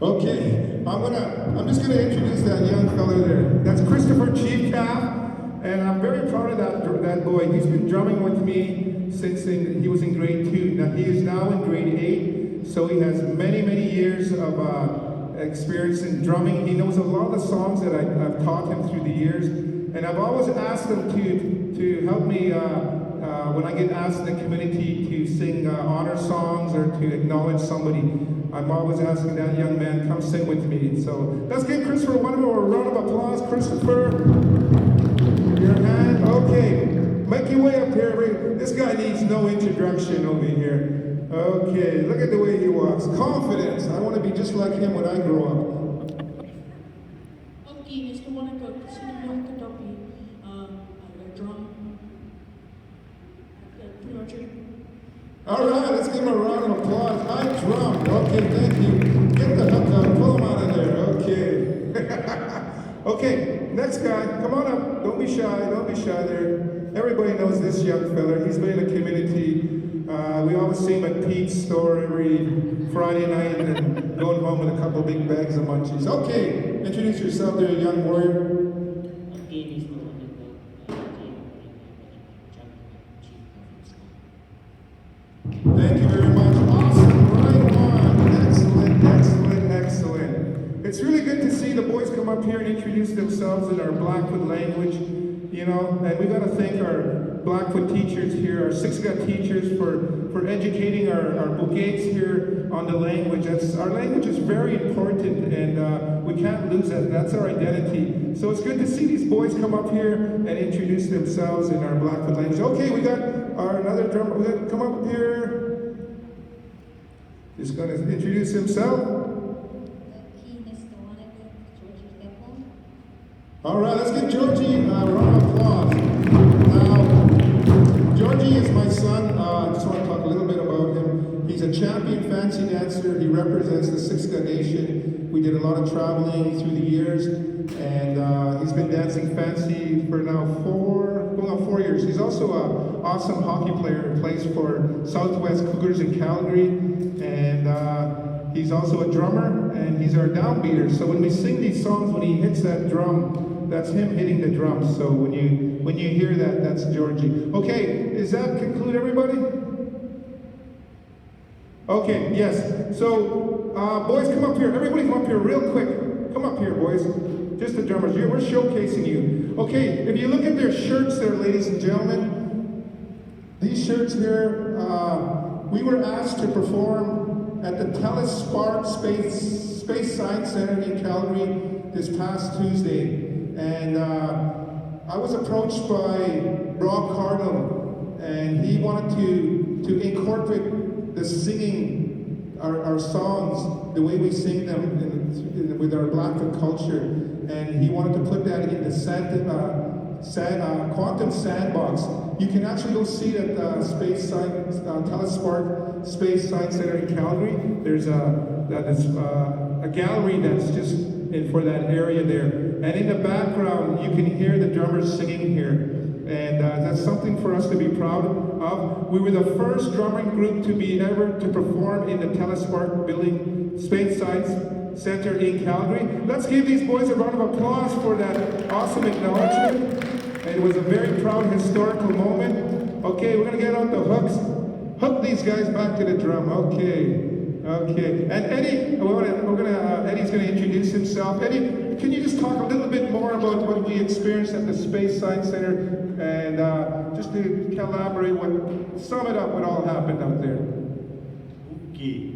Okay, I'm just gonna introduce that young fella there. That's Christopher Chief Calf, and I'm very proud of that boy. He's been drumming with me since he was in grade 2. Now he is now in grade 8, so he has many years of experience in drumming. He knows a lot of the songs that I've taught him through the years, and I've always asked him to help me when I get asked in the community to sing honor songs or to acknowledge somebody. I'm always asking that young man, come sing with me. So let's give Christopher one more round of applause. Christopher, your hand. Okay, make your way up here. This guy needs no introduction over here. Okay, look at the way he walks. Confidence. I want to be just like him when I grow up. Okay, Mr. Monaco, sino yung katabi, drum, pretty much it. All right, let's give him a round of applause. I drum. Okay, thank you. Get the hook out. Pull him out of there. Okay. Okay, next guy. Come on up. Don't be shy. Don't be shy there. Everybody knows this young fella. He's been in the community. We always see him at Pete's store every Friday night and going home with a couple big bags of munchies. Okay, introduce yourself there, young warrior. Thank you very much. Awesome. Right on. Excellent. It's really good to see the boys come up here and introduce themselves in our Blackfoot language. You know, and we got to thank our Blackfoot teachers here, our Siksika teachers for educating our Bukates here on the language. Our language is very important, and we can't lose that. That's our identity. So it's good to see these boys come up here and introduce themselves in our Blackfoot language. Okay, we got another drummer. We're going to come up here. He's going to introduce himself. All right, let's give Georgie a round of applause. Now, Georgie is my son. I just want to talk a little bit about him. He's a champion fancy dancer. He represents the Siksika Nation. We did a lot of traveling through the years, and he's been dancing fancy for now 4 years. He's also an awesome hockey player who plays for Southwest Cougars in Calgary, and he's also a drummer, and he's our downbeater. So when we sing these songs, when he hits that drum, that's him hitting the drums. So when you hear that, that's Georgie. Okay, does that conclude everybody? Okay, yes. So, boys, come up here. Everybody come up here real quick. Come up here, boys. Just the drummers. We're showcasing you. Okay, if you look at their shirts there, ladies and gentlemen, these shirts here, we were asked to perform at the Telespark Space Science Center in Calgary this past Tuesday. And I was approached by Rob Cardinal, and he wanted to incorporate the singing, our songs, the way we sing them with our Blackfoot culture. And he wanted to put that in the Quantum Sandbox. You can actually go see it at Telespark Space Science Center in Calgary. There's a gallery that's just for that area there. And in the background, you can hear the drummers singing here. And that's something for us to be proud of. We were the first drumming group to perform in the Telespark building, Space Science Center in Calgary. Let's give these boys a round of applause for that awesome acknowledgement. It was a very proud historical moment. Okay, we're gonna get out the hooks. Hook these guys back to the drum. Okay. And Eddie, Eddie's gonna introduce himself. Eddie, can you just talk a little bit more about what we experienced at the Space Science Center, and just to elaborate, sum it up what all happened out there. Okay.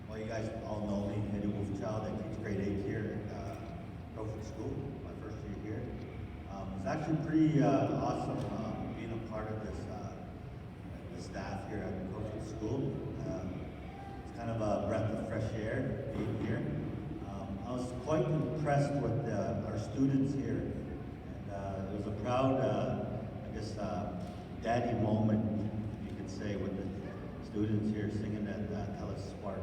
Well, you guys all know me, Eddie Wolfchild. I teach grade 8 here at Crowfoot School, my first year here. It's actually pretty awesome being a part of this the staff here at Crowfoot School. It's kind of a breath of fresh air being here. I was quite impressed with our students here, and it was a proud, daddy moment, you could say, with the students here singing at Telespark.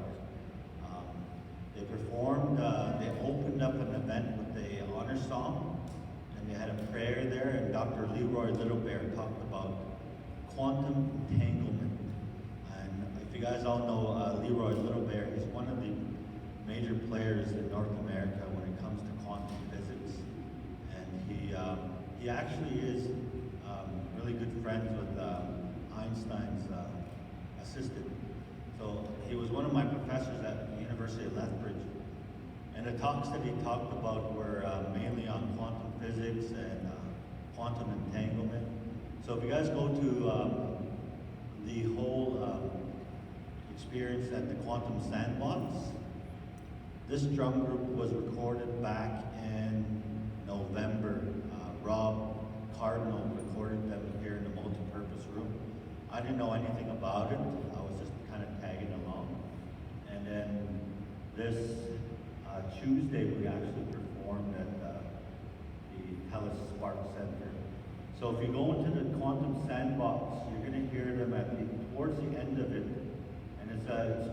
They performed, they opened up an event with the honor song, and they had a prayer there, and Dr. Leroy Littlebear talked about quantum entanglement. And if you guys all know Leroy Littlebear, he's one of the major players in North America when it comes to quantum physics. And he actually is really good friends with Einstein's assistant. So he was one of my professors at the University of Lethbridge. And the talks that he talked about were mainly on quantum physics and quantum entanglement. So if you guys go to the whole experience at the Quantum Sandbox, this drum group was recorded back in November. Rob Cardinal recorded them here in the multi-purpose room. I didn't know anything about it. I was just kind of tagging along. And then this Tuesday, we actually performed at the Telespark Center. So if you go into the Quantum Sandbox, you're going to hear them towards the end of it. And it's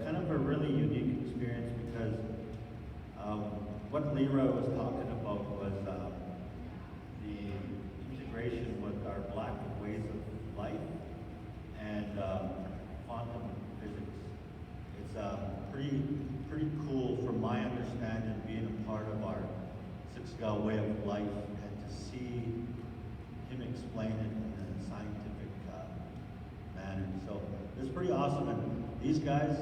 kind of a really unique experience because what Leroy was talking about was the integration with our Blackfoot ways of life and quantum physics. It's pretty cool from my understanding being a part of our Sixgal way of life and to see him explain it in a scientific manner. So it's pretty awesome. And these guys,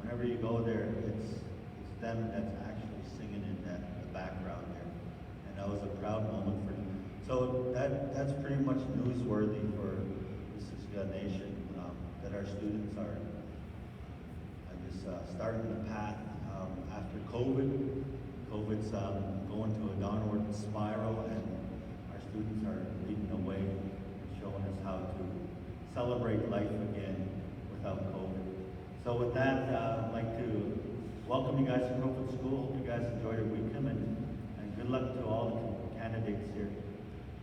whenever you go there, it's them that's actually singing in the background there. And that was a proud moment for me. So that's pretty much newsworthy for the Sixgal Nation, that our students are, starting the path after COVID. COVID's going to a downward spiral, and our students are leading the way and showing us how to celebrate life again without COVID. So with that, I'd like to welcome you guys to Crowfoot School. Hope you guys enjoyed your weekend, and good luck to all the candidates here.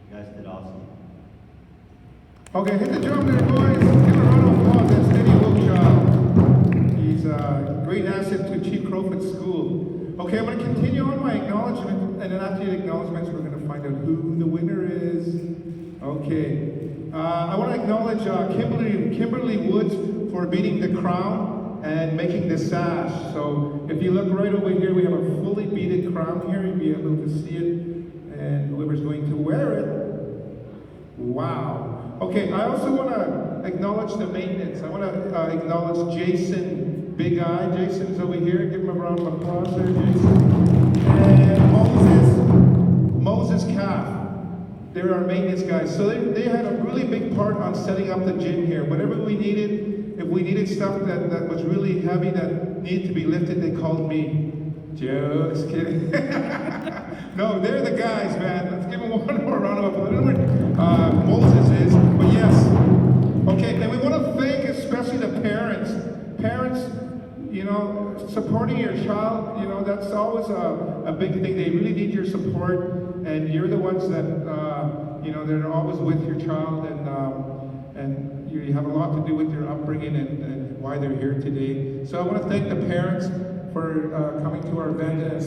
You guys did awesome. Okay, hit the drum there, boys. Give a round of applause. That's Eddie Wilkshaw. He's a great asset to Chief Crowfoot School. Okay, I'm going to continue on my acknowledgement, and then after the acknowledgements, we're going to find out who the winner is. Okay. I want to acknowledge Kimberly Woods for beating the crown and making the sash. So if you look right over here, we have a fully beaded crown here. You'll be able to see it, and whoever's going to wear it. Wow. Okay, I also want to acknowledge the maintenance. I want to acknowledge Jason Big Eye. Jason's over here. Give him a round of applause there, Jason. And Moses Calf. They're our maintenance guys. So they had a really big part on setting up the gym here. Whatever we needed, if we needed stuff that was really heavy that needed to be lifted, they called me. Jokes, kidding. No, they're the guys, man. Let's give them one more round of applause. I don't know where Moses is, but yes. Okay, and we want to thank especially the parents. Parents, you know, supporting your child, you know, that's always a big thing. They really need your support, and you're the ones that, you know, they're always with your child, and you have a lot to do with their upbringing and why they're here today. So I want to thank the parents for coming to our event and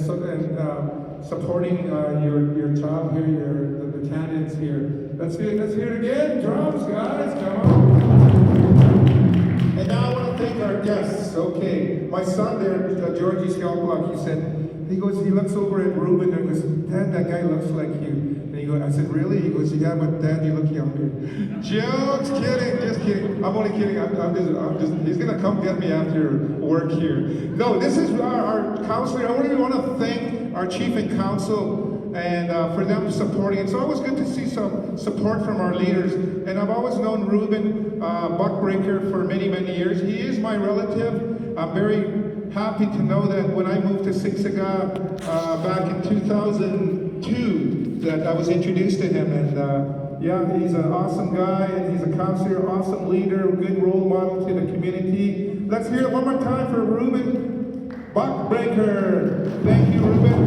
supporting your child here, the candidates here. Let's hear it again. Drums, guys, come on. And now I want to thank our guests. Okay, my son there, Georgie Skalblock, he looks over at Ruben and goes, Dad, that guy looks like you. And I said, really? He goes, yeah, but Dad, you look younger. Jokes, kidding, just kidding. I'm only kidding. I'm just, he's going to come get me after work here. No, this is our counselor. I really want to thank our chief and council and for them supporting. It's always good to see some support from our leaders. And I've always known Ruben Buckbreaker for many, many years. He is my relative. I'm very happy to know that when I moved to Siksika back in 2002, that I was introduced to him, and yeah, he's an awesome guy, and he's a counselor, awesome leader, good role model to the community. Let's hear it one more time for Ruben Buckbreaker. Thank you, Ruben.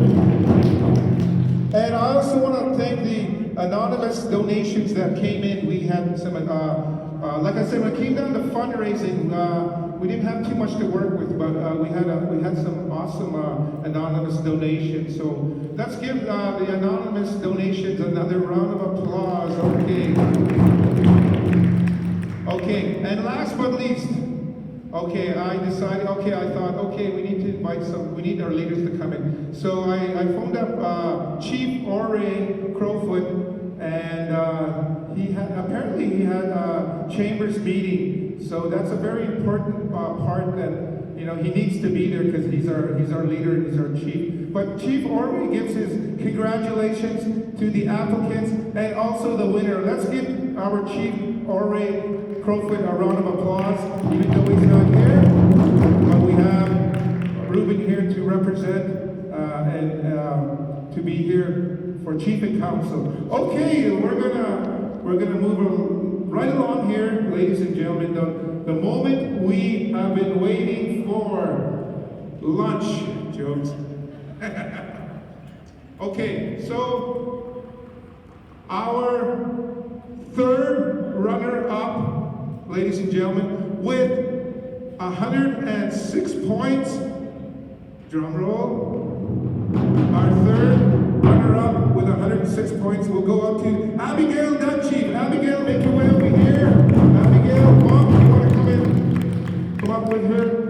And I also want to thank the anonymous donations that came in. We had some, like I said, when it came down to fundraising, we didn't have too much to work with, but we had some awesome anonymous donations. So let's give the anonymous donations another round of applause. Okay, and last but least, I thought, we need our leaders to come in. So I phoned up Chief Ore Crowfoot, and he had a chambers meeting. So that's a very important part that, you know, he needs to be there because he's our leader and he's our chief. But Chief Ore gives his congratulations to the applicants and also the winner. Let's give our Chief Ore Crowfoot a round of applause, even though he's not here. But we have Ruben here to represent and to be here for Chief and Council. Okay, we're gonna move right along here, ladies and gentlemen. The moment we have been waiting for, lunch. Jokes. Okay, so our third runner-up, ladies and gentlemen, with 106 points. Drum roll. Our third runner-up with 106 points will go up to Abigail Dunchief. Abigail, make your way over here. Abigail, Mom, you want to come in? Come up with her.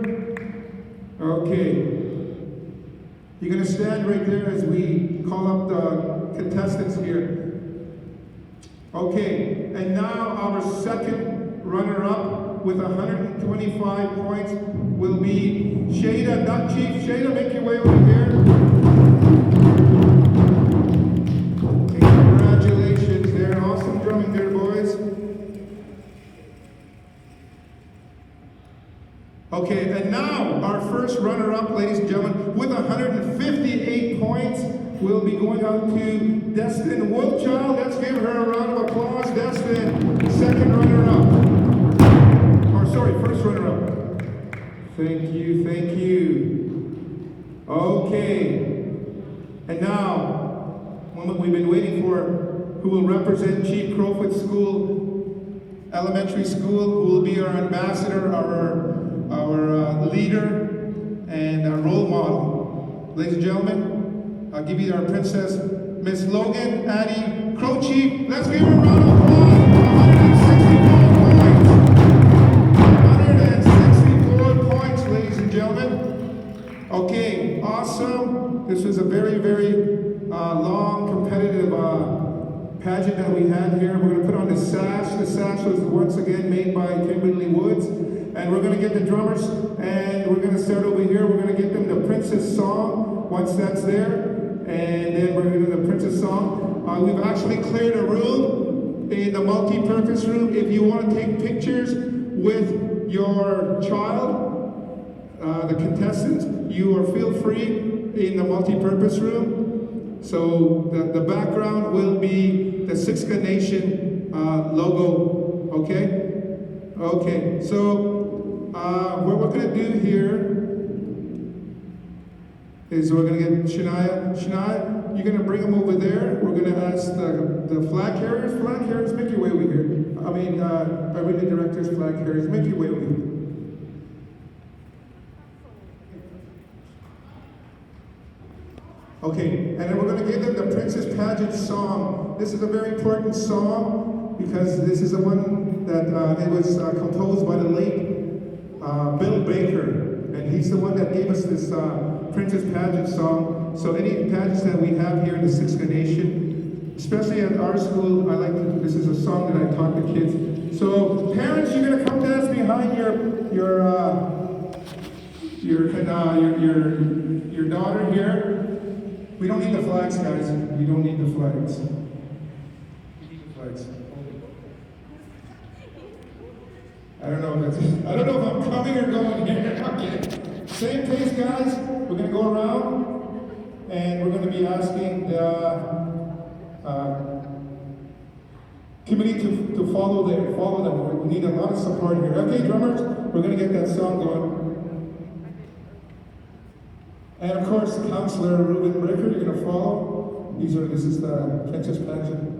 Okay. You're going to stand right there as we call up the contestants here. Okay, and now our second runner-up with 125 points will be Shada Dunchief. Shada, make your way over here. Congratulations there. Awesome drumming there, boys. Okay, and now our first runner-up, ladies and gentlemen, with 158 points, will be going out to Destin Wolfchild. Let's give her a round of applause. Destin, second runner-up. First runner-up. Thank you. Okay. And now, one we've been waiting for, who will represent Chief Crowfoot School, Elementary School, who will be our ambassador, our leader, and our role model. Ladies and gentlemen, I'll give you our princess, Miss Logan Addie Crowchief. Let's give her a round of applause. 164 points, ladies and gentlemen. Okay, awesome. This was a very, very long, competitive pageant that we had here. We're going to put on the sash. The sash was once again made by Kimberly Woods. And we're going to get the drummers, and we're going to start over here. We're going to get them the Princess song once that's there. And then we're going to do the Princess song. We've actually cleared a room in the multi-purpose room. If you want to take pictures with your child, the contestants, you are feel free in the multi-purpose room. So the background will be the Siksika Nation logo, okay? Okay, so what we're going to do here is we're going to get Shania. Shania, you're going to bring them over there. We're going to ask the flag carriers. Flag carriers, make your way over here. I mean, arena directors, flag carriers, make your way over here. Okay, and then we're going to give them the Princess Pageant song. This is a very important song because this is the one that it was composed by the late Bill Baker, and he's the one that gave us this Princess Pageant song. So any pageants that we have here in the Siksika Nation, especially at our school, I like to, this is a song that I taught the kids. So parents, you're going to come dance behind your daughter here. We don't need the flags, guys. We don't need the flags. We need the flags. I don't know if I'm coming or going here. Okay. Same pace, guys. We're going to go around, and we're going to be asking the committee to follow them. We need a lot of support here. Okay, drummers, we're going to get that song going. And of course, Councillor Ruben Brecker, you're going to follow. This is the Princess Pageant.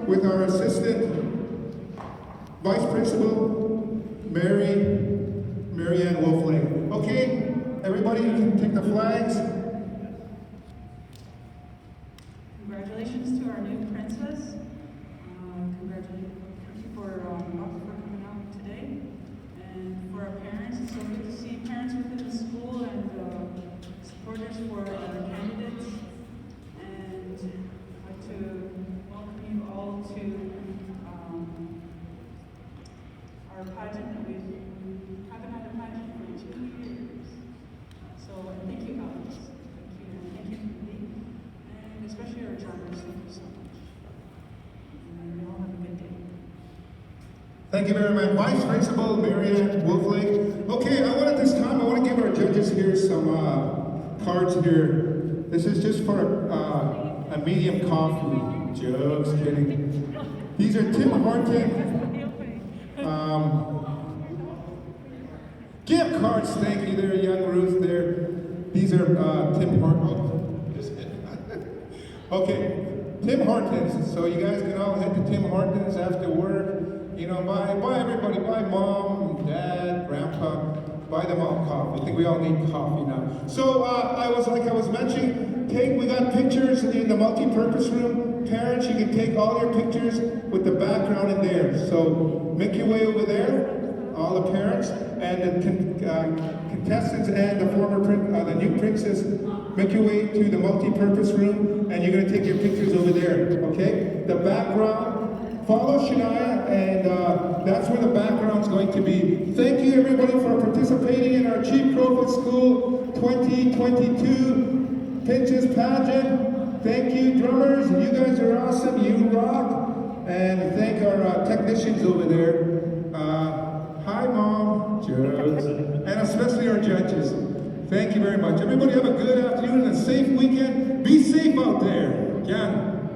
With our assistant vice principal, Marianne Wolflake. Okay, everybody, you can take the flags. Congratulations to our new princess. Congratulations for coming out today. And for our parents, it's so good to see parents within the school and supporters for our candidates. And I'd like to welcome you all to our pageant that we haven't had a pageant for 2 years. So thank you, Alex. Thank you, Lee. And especially our drummers, thank you so much. And you all have a good day. Thank you very much. Vice Principal Marianne Wolflake. Okay, at this time, I want to give our judges here some cards here. This is just for a medium coffee. Jokes, kidding. These are Tim Horton. Gift cards, thank you there, young Ruth there. These are Tim Hortons. Just kidding. Okay, Tim Hortons. So you guys can all head to Tim Hortons after work. You know, buy everybody, buy mom, dad, grandpa, buy them all coffee. I think we all need coffee now. So I was mentioning, we got pictures in the multi-purpose room. Parents, you can take all your pictures with the background in there. So make your way over there, all the parents, and the contestants and the new princess, make your way to the multi-purpose room, and you're going to take your pictures over there, okay? The background, follow Shania, and that's where the background's going to be. Thank you everybody for participating in our Chief Crowfoot School 2022 Pitches Pageant. Thank you, drummers, you guys are awesome, you rock. And thank our technicians over there. Hi, Mom, jokes, and especially our judges. Thank you very much. Everybody have a good afternoon and a safe weekend. Be safe out there. Again.